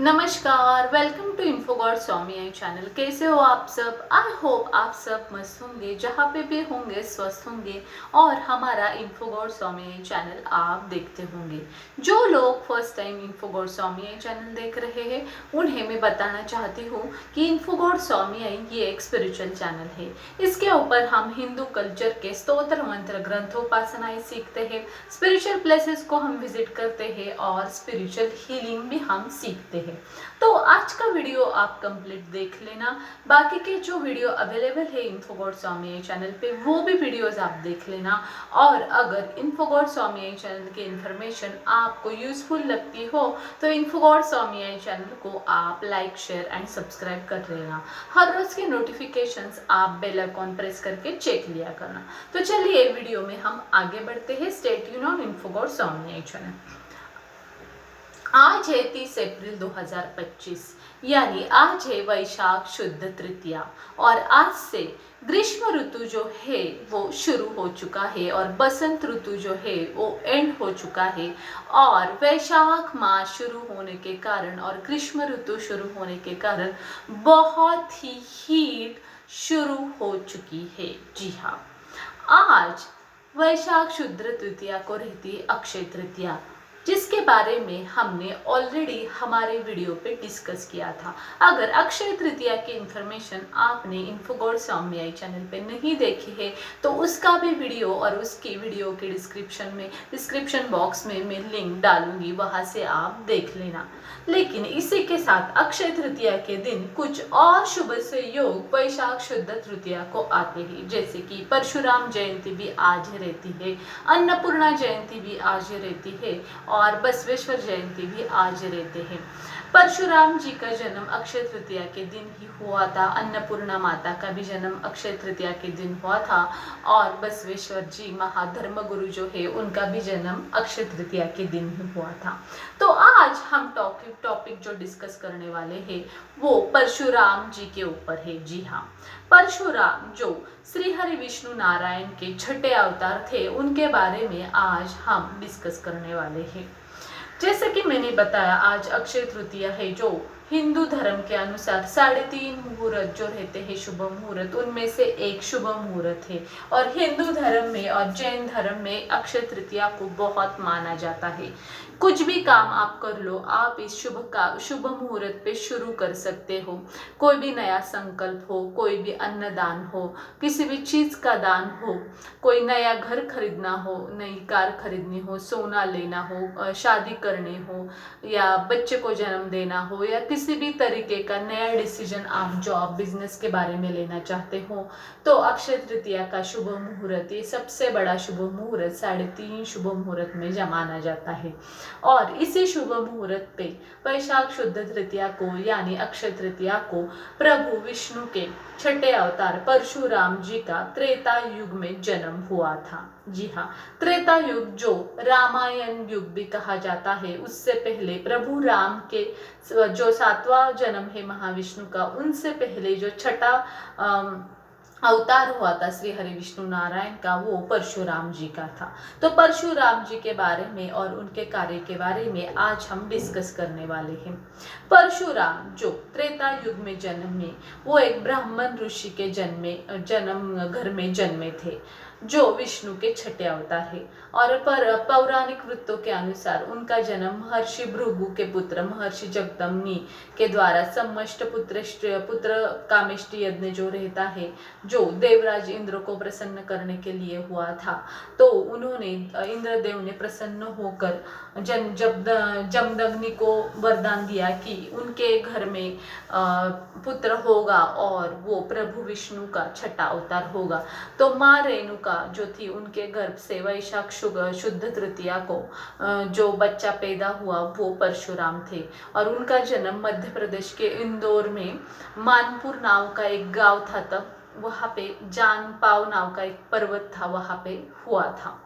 नमस्कार, welcome to Infogod Swami आई channel. कैसे हो आप सब? आई होप आप सब मस्त होंगे, जहाँ पे भी होंगे स्वस्थ होंगे और हमारा इन्फोगॉड स्वामी आई चैनल आप देखते होंगे। जो लोग फर्स्ट टाइम इन्फोगॉड स्वामी आई चैनल देख रहे हैं उन्हें मैं बताना चाहती हूँ कि इन्फोगॉड स्वामी आई ये एक स्पिरिचुअल चैनल है। इसके ऊपर हम हिंदू कल्चर के स्तोत्र मंत्र ग्रंथोपासनाएं सीखते हैं, स्पिरिचुअल प्लेसेस को हम विजिट करते हैं और स्पिरिचुअल हीलिंग भी हम सीखते हैं। तो आज का वीडियो आप कंप्लीट देख लेना। बाकी के जो वीडियो अवेलेबल है इन्फोगॉड स्वामी चैनल पे वो भी वीडियोस आप देख लेना। और अगर इन्फोगॉड स्वामी चैनल की इन्फॉर्मेशन आपको यूजफुल लगती हो तो इन्फोगॉड स्वामी चैनल को आप लाइक शेयर एंड सब्सक्राइब कर लेना। हर रोज के नोटिफिकेशंस आप बेल आइकॉन प्रेस करके चेक लिया करना। तो चलिए वीडियो में हम आगे बढ़ते हैं। Stay tuned on Infogod Swami channel. आज है 30 अप्रैल 2025, यानी आज है वैशाख शुद्ध तृतीया। और आज से ग्रीष्म ऋतु जो है वो शुरू हो चुका है और बसंत ऋतु जो है वो एंड हो चुका है। और वैशाख मास शुरू होने के कारण और ग्रीष्म ऋतु शुरू होने के कारण बहुत ही हीट शुरू हो चुकी है। जी हाँ, आज वैशाख शुद्ध तृतीया को रहती है अक्षय तृतीया, जिसके बारे में हमने ऑलरेडी हमारे वीडियो पे डिस्कस किया था। अगर अक्षय तृतीया की इंफॉर्मेशन आपने इन्फोगॉड स्वामी आई चैनल पे नहीं देखी है तो उसका भी वीडियो और उसकी वीडियो के डिस्क्रिप्शन बॉक्स में मैं लिंक डालूंगी, वहां से आप देख लेना। लेकिन इसी के साथ अक्षय तृतीया के दिन कुछ और शुभ संयोग वैशाख शुद्ध तृतीया को आते हैं, जैसे कि परशुराम जयंती भी आज रहती है, अन्नपूर्णा जयंती भी आज रहती है और बसवेश्वर जयंती भी आज रहते हैं। परशुराम जी का जन्म अक्षय तृतीया के दिन ही हुआ था, अन्नपूर्णा माता का भी जन्म अक्षय तृतीया के दिन हुआ था और बसवेश्वर जी महाधर्म गुरु जो है उनका भी जन्म अक्षय तृतीया के दिन ही हुआ था। तो आज हम टॉपिक जो डिस्कस करने वाले हैं वो परशुराम जी के ऊपर है। जी हाँ, परशुराम जो श्री हरि विष्णु नारायण के छठे अवतार थे उनके बारे में आज हम डिस्कस करने वाले हैं। जैसे कि मैंने बताया, आज अक्षय तृतीया है जो हिंदू धर्म के अनुसार 3.5 मुहूर्त जो रहते हैं शुभ मुहूर्त, उनमें से एक शुभ मुहूर्त है। और हिंदू धर्म में और जैन धर्म में अक्षय तृतीया को बहुत माना जाता है। कुछ भी काम आप कर लो, आप इस शुभ मुहूर्त पे शुरू कर सकते हो। कोई भी नया संकल्प हो, कोई भी अन्नदान हो, किसी भी चीज का दान हो, कोई नया घर खरीदना हो, नई कार खरीदनी हो, सोना लेना हो, शादी करनी हो या बच्चे को जन्म देना हो या किसी भी तरीके का नया डिसीजन आप जॉब बिजनेस के बारे में लेना चाहते हो तो अक्षय तृतीया का शुभ मुहूर्त, ये सबसे बड़ा शुभ मुहूर्त 3.5 शुभ मुहूर्त में माना जाता है। और इसी शुभ मुहूर्त पे वैशाख शुद्ध तृतीया को यानी अक्षय तृतीया को प्रभु विष्णु के छठे अवतार परशुराम जी का त्रेता युग में जन्म हुआ था। जी हाँ, त्रेता युग जो रामायण युग भी कहा जाता है, उससे पहले प्रभु राम के जो 7वां जन्म है महाविष्णु का, उनसे पहले जो छठा अवतार हुआ था श्री हरि विष्णु नारायण का, वो परशुराम जी का था। तो परशुराम जी के बारे में और उनके कार्य के बारे में आज हम डिस्कस करने वाले हैं। परशुराम जो त्रेता युग में जन्मे, वो एक ब्राह्मण ऋषि के जन्म घर में जन्मे थे जो विष्णु के छठे अवतार है। और पौराणिक वृत्तों के अनुसार उनका जन्म महर्षि भृगु के पुत्र महर्षि जगदम्नि के द्वारा समष्ट पुत्र कामेष्टि यज्ञ जो रहता है, जो देवराज इंद्र को प्रसन्न करने के लिए हुआ था, तो उन्होंने इंद्रदेव ने प्रसन्न होकर जमदग्नि को वरदान दिया कि उनके घर में पुत्र होगा और वो प्रभु विष्णु का छठा अवतार होगा। तो माँ रेणुका जो थी, उनके गर्भ से वैशाख शुद्ध तृतीया को जो बच्चा पैदा हुआ वो परशुराम थे। और उनका जन्म मध्य प्रदेश के इंदौर में मानपुर नाम का एक गांव था, तब वहां पे जानपाव नाम का एक पर्वत था, वहां पे हुआ था।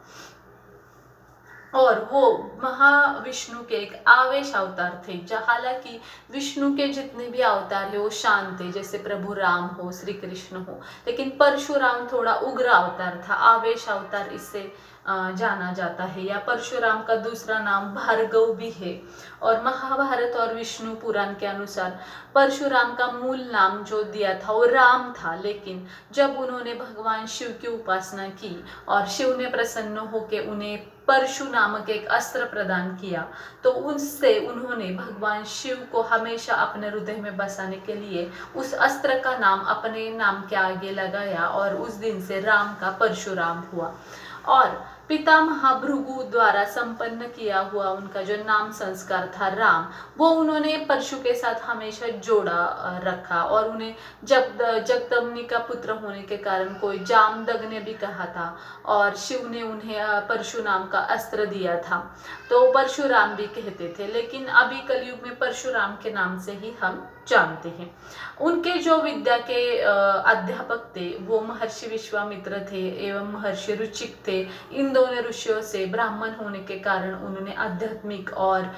और वो महाविष्णु के एक आवेश अवतार थे। हालांकि विष्णु के जितने भी अवतार है वो शांत थे, जैसे प्रभु राम हो, श्री कृष्ण हो, लेकिन परशुराम थोड़ा उग्र अवतार था, आवेश अवतार इससे जाना जाता है, या परशुराम का दूसरा नाम भार्गव भी है। और महाभारत और विष्णु पुराण के अनुसार परशुराम का मूल नाम जो दिया था वो राम था, लेकिन जब उन्होंने भगवान शिव की उपासना की और शिव ने प्रसन्न होकर उन्हें परशु नामक एक अस्त्र प्रदान किया, तो उससे उन्होंने भगवान शिव को हमेशा अपने हृदय में बसाने के लिए उस अस्त्र का नाम अपने नाम के आगे लगाया, और उस दिन से राम का परशुराम हुआ। और पितामह भृगु द्वारा संपन्न किया हुआ उनका जो नाम संस्कार था राम, वो उन्होंने परशु के साथ हमेशा जोड़ा रखा, और उन्हें जब जगदम्बी का पुत्र होने के कारण कोई जामदग ने भी कहा था, और शिव ने उन्हें परशु नाम का अस्त्र दिया था, तो परशुराम भी कहते थे। लेकिन अभी कलयुग में परशुराम के नाम से ही हम जानते हैं। उनके जो विद्या के अध्यापक थे वो महर्षि विश्वामित्र थे एवं महर्षि रुचिक थे। इन दोनों ऋषियों से ब्राह्मण होने के कारण उन्होंने आध्यात्मिक और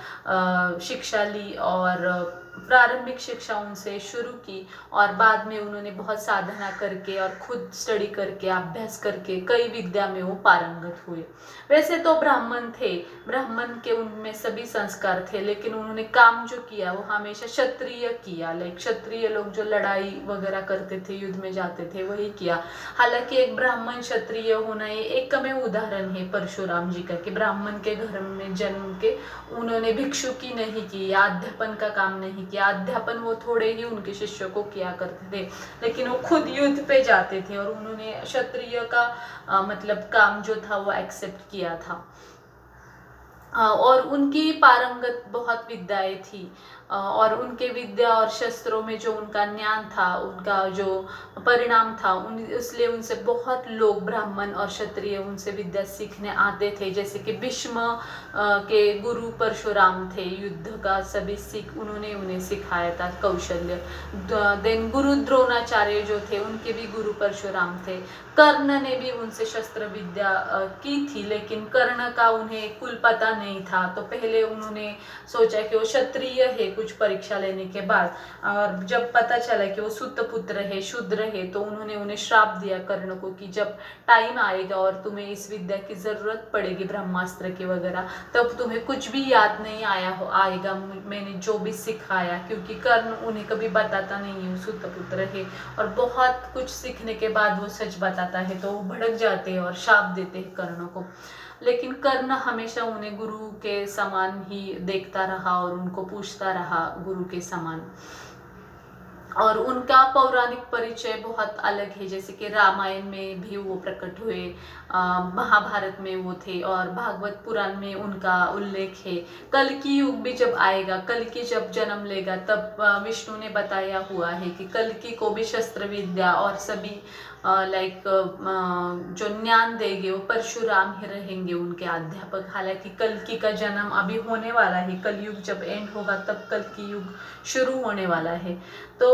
शिक्षा ली, और प्रारंभिक शिक्षा उनसे शुरू की, और बाद में उन्होंने बहुत साधना करके और खुद स्टडी करके अभ्यास करके कई विद्या में वो पारंगत हुए। वैसे तो ब्राह्मण थे, ब्राह्मण के उनमें सभी संस्कार थे, लेकिन उन्होंने काम जो किया वो हमेशा क्षत्रिय किया। लाइक क्षत्रिय लोग जो लड़ाई वगैरह करते थे, युद्ध में जाते थे, वही किया। हालांकि एक ब्राह्मण क्षत्रिय होना ये एक कमे उदाहरण है परशुराम जी का, कि ब्राह्मण के घर में जन्म के उन्होंने भिक्षुकी नहीं की या अध्यापन का काम नहीं किया। अध्यापन वो थोड़े ही उनके शिष्यों को किया करते थे, लेकिन वो खुद युद्ध पे जाते थे, और उन्होंने क्षत्रिय का मतलब काम जो था वो एक्सेप्ट किया था। और उनकी पारंगत बहुत विद्याएं थी, और उनके विद्या और शस्त्रों में जो उनका ज्ञान था, उनका जो परिणाम था, इसलिए उनसे बहुत लोग ब्राह्मण और क्षत्रिय उनसे विद्या सीखने आते थे। जैसे कि भीष्म के गुरु परशुराम थे, युद्ध का सभी सीख उन्होंने उन्हें सिखाया था, कौशल्य। देन गुरु द्रोणाचार्य जो थे उनके भी गुरु परशुराम थे। कर्ण ने भी उनसे शस्त्र विद्या की थी, लेकिन कर्ण का उन्हें कुल पता नहीं था, तो पहले उन्होंने सोचा कि वो क्षत्रिय है कुछ परीक्षा लेने के बाद, और जब पता चला कि वो सुत पुत्र है, शूद्र है, तो उन्होंने उन्हें श्राप दिया कर्ण को कि जब टाइम आएगा और तुम्हें इस विद्या की जरूरत पड़ेगी, ब्रह्मास्त्र की वगैरह, तब तुम्हें कुछ भी याद नहीं आएगा मैंने जो भी सिखाया, क्योंकि कर्ण उन्हें कभी बताता नहीं है वो सुत पुत्र है, और बहुत कुछ सीखने के बाद वो सच बताता है, तो वो भड़क जाते हैं और श्राप देते हैं कर्ण को। लेकिन कर्ण हमेशा उन्हें गुरु के समान ही देखता रहा और उनको पूछता रहा गुरु के समान। और उनका पौराणिक परिचय बहुत अलग है, जैसे कि रामायण में भी वो प्रकट हुए, महाभारत में वो थे, और भागवत पुराण में उनका उल्लेख है। कल की युग भी जब आएगा, कल की जब जन्म लेगा, तब विष्णु ने बताया हुआ है कि कल की को भी शस्त्र विद्या और सभी जो ज्ञान देंगे वो परशुराम ही रहेंगे उनके अध्यापक। हालांकि कल्कि का जन्म अभी होने वाला है, कलयुग जब एंड होगा तब कल्कि युग शुरू होने वाला है। तो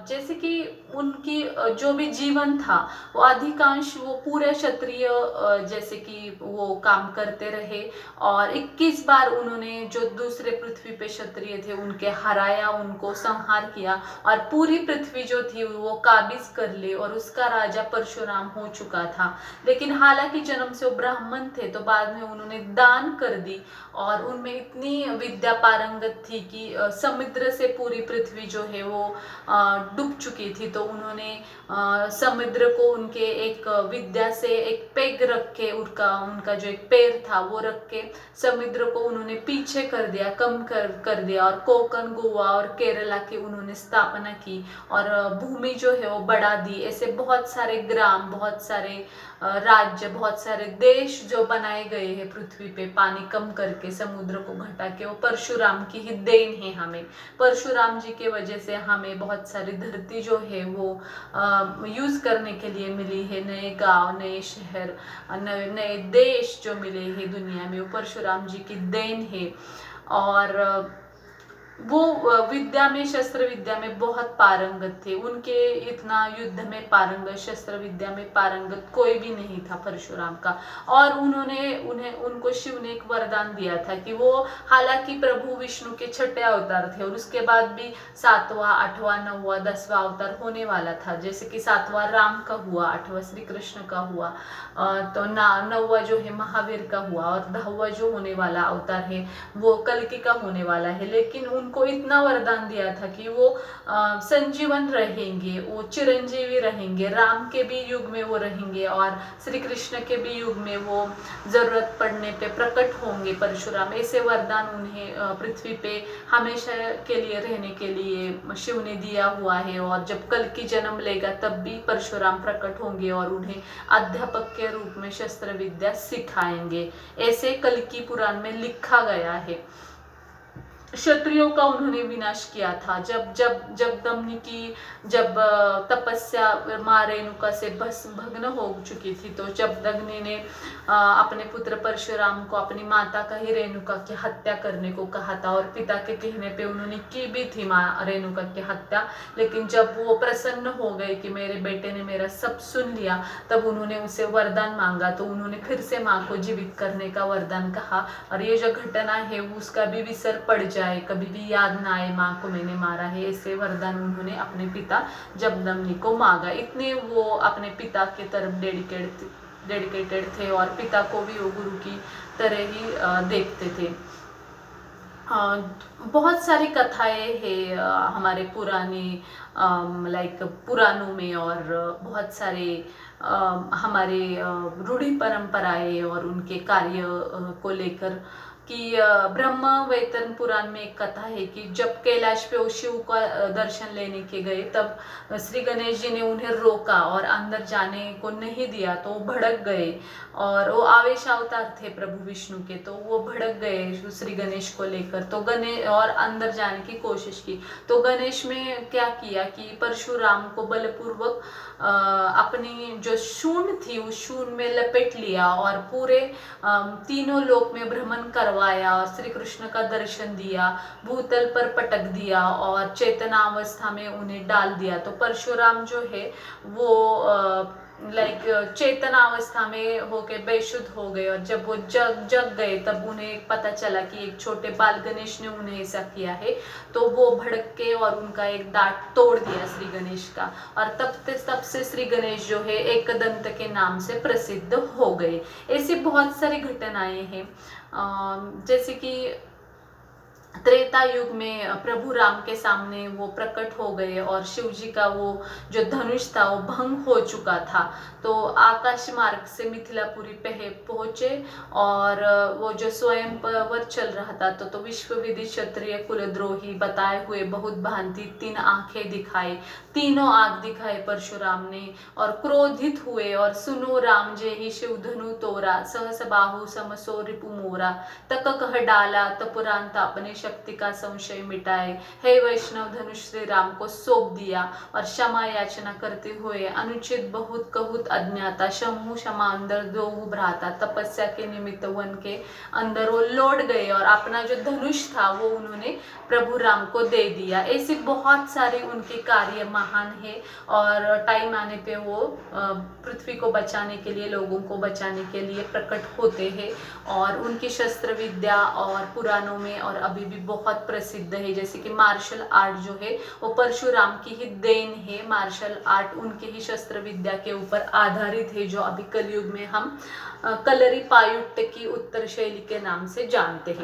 जैसे कि उनकी जो भी जीवन था वो अधिकांश वो पूरे क्षत्रिय जैसे कि वो काम करते रहे, और 21 बार उन्होंने जो दूसरे पृथ्वी पे क्षत्रिय थे उनके हराया, उनको संहार किया, और पूरी पृथ्वी जो थी वो काबिज कर ली, और उसका राजा परशुराम हो चुका था। लेकिन हालांकि जन्म से वो ब्राह्मण थे, तो बाद में उन्होंने दान कर दी, और उनमें इतनी विद्या पारंगत थी कि समुद्र से पूरी पृथ्वी जो है वो डूब चुकी थी, तो उन्होंने समुद्र को उनके एक विद्या से एक पेग रख के, उनका जो एक पैर था वो रख के समुद्र को उन्होंने पीछे कर दिया, कम कर दिया, और कोकण, गोवा और केरला की उन्होंने स्थापना की, और भूमि जो है वो बढ़ा दी। ऐसे बहुत सारे ग्राम, बहुत सारे राज्य, बहुत सारे देश जो बनाए गए हैं पृथ्वी पे, पानी कम करके, समुद्र को घटा के, वो परशुराम की ही देन है हमें। परशुराम जी के वजह से हमें बहुत सारी धरती जो है वो यूज करने के लिए मिली है, नए गांव, नए शहर, नए देश जो मिले हैं दुनिया में, वो परशुराम जी की देन है। और जैसे कि उनकी जो भी जीवन था वो अधिकांश वो पूरे क्षत्रिय जैसे कि रामायण में भी वो थे, महाभारत में वो थे, और भागवत पुराण में उनका उल्लेख है। कल की युग भी जब आएगा, कल की जब जन्म लेगा, तब विष्णु ने बताया हुआ है कि कल की को भी शस्त्र विद्या और सभी जो ज्ञान देंगे वो परशुराम ही रहेंगे उनके अध्यापक। हालांकि कर्ण उन्हें वो विद्या में, शस्त्र विद्या में बहुत पारंगत थे। उनके इतना युद्ध में पारंगत, शस्त्र विद्या में पारंगत कोई भी नहीं था परशुराम का। और उनको शिव ने एक वरदान दिया था कि वो, हालांकि प्रभु विष्णु के छठे अवतार थे और उसके बाद भी 7वां, 8वां, 9वां, 10वां अवतार होने वाला था। जैसे कि 7वां राम का हुआ, 8वां श्री कृष्ण का हुआ, तो 9वां जो है महावीर का हुआ, और 10वां जो होने वाला अवतार है वो कल्कि का होने वाला है। लेकिन उनको इतना वरदान दिया था कि वो संजीवन रहेंगे, वो चिरंजीवी रहेंगे, राम के भी युग में वो रहेंगे और श्री कृष्ण के भी युग में वो जरूरत पड़ने पे प्रकट होंगे परशुराम। ऐसे वरदान उन्हें पृथ्वी पे हमेशा के लिए रहने के लिए शिव ने दिया हुआ है। और जब कल्कि जन्म लेगा तब भी परशुराम प्रकट होंगे और उन्हें अध्यापक के रूप में शस्त्र विद्या सिखाएंगे, ऐसे कल्कि पुराण में लिखा गया है। क्षत्रियों का उन्होंने विनाश किया था। जब दमनी की तपस्या माँ रेणुका से भग्न हो चुकी थी, तो जब दग्नि ने अपने पुत्र परशुराम को अपनी माता का ही रेणुका की हत्या करने को कहा था, और पिता के कहने पे उन्होंने की भी थी माँ रेणुका की हत्या। लेकिन जब वो प्रसन्न हो गए कि मेरे बेटे ने मेरा सब सुन लिया, तब उन्होंने उसे वरदान मांगा, तो उन्होंने फिर से माँ को जीवित करने का वरदान कहा। और ये जो घटना है उसका भी विसर पड़ जाए, कभी भी याद ना आए माँ को मैंने मारा है, ऐसे वरदान उन्होंने अपने पिता जमदग्नि को मांगा। इतने वो अपने पिता के तरफ डेडिकेटेड थे और पिता को भी वो गुरु की तरह ही देखते थे। बहुत सारी कथाएं हैं हमारे पुराने लाइक पुराणों में, और बहुत सारे हमारे रूढ़ी परंपराएं और उनके कार्य को लेकर कि ब्रह्म वैतरण पुराण में एक कथा है कि जब कैलाश पे वो शिव का दर्शन लेने के गए, तब श्री गणेश जी ने उन्हें रोका और अंदर जाने को नहीं दिया, तो वो भड़क गए। और वो आवेश अवतार थे प्रभु विष्णु के, तो वो भड़क गए श्री गणेश को लेकर, तो गणेश और अंदर जाने की कोशिश की। तो गणेश में क्या किया कि परशुराम को बलपूर्वक अपनी जो शून थी उस शून में लपेट लिया और पूरे तीनों लोक में भ्रमण करवाया और श्री कृष्ण का दर्शन दिया, भूतल पर पटक दिया और चेतनावस्था में उन्हें डाल दिया। तो परशुराम जो है वो चेतनावस्था में होके बेशुद्ध हो गए, और जब वो जग गए तब उन्हें पता चला कि एक छोटे बाल गणेश ने उन्हें ऐसा किया है। तो वो भड़क के और उनका एक दांत तोड़ दिया श्री गणेश का, और तब से श्री गणेश जो है एकदंत के नाम से प्रसिद्ध हो गए। ऐसी बहुत सारी घटनाएं हैं। जैसे कि त्रेता युग में प्रभु राम के सामने वो प्रकट हो गए और शिव जी का वो जो धनुष था वो भंग हो चुका था, तो आकाश मार्ग से मिथिलापुरी पे पहुंचे, और वो जो स्वयंवर चल रहा था तो विश्व विदित क्षत्रिय कुलद्रोही बताए हुए बहुत भांति 3 आंखें दिखाए, तीनों आंख दिखाए परशुराम ने, और क्रोधित हुए और सुनो राम जे ही शिव धनु तोरा, सहस बाहु समसो रिपु मोरा, तक कह डाला तपुरांत अपने शक्ति का संशय मिटाए, हे वैष्णव धनुष श्री राम को सौंप दिया, और क्षमा याचना करते हुए अनुचित बहुत कहूत अज्ञाता, शमु क्षमा अंदर दो भ्राता, तपस्या के निमित्त वन के अंदर वो लौट गए और अपना जो धनुष था वो उन्होंने प्रभु राम को दे दिया। ऐसे बहुत सारे उनके कार्य महान है, और टाइम आने पे वो पृथ्वी को बचाने के लिए, लोगों को बचाने के लिए प्रकट होते हैं, और उनकी शस्त्र विद्या और पुराणों में और अभी भी बहुत प्रसिद्ध है। जैसे कि मार्शल आर्ट जो है वो परशुराम की ही देन है, मार्शल आर्ट उनके ही शस्त्र विद्या के ऊपर आधारित है, जो अभी कलयुग में हम कलरी पायुट्ट की उत्तर शैली के नाम से जानते हैं।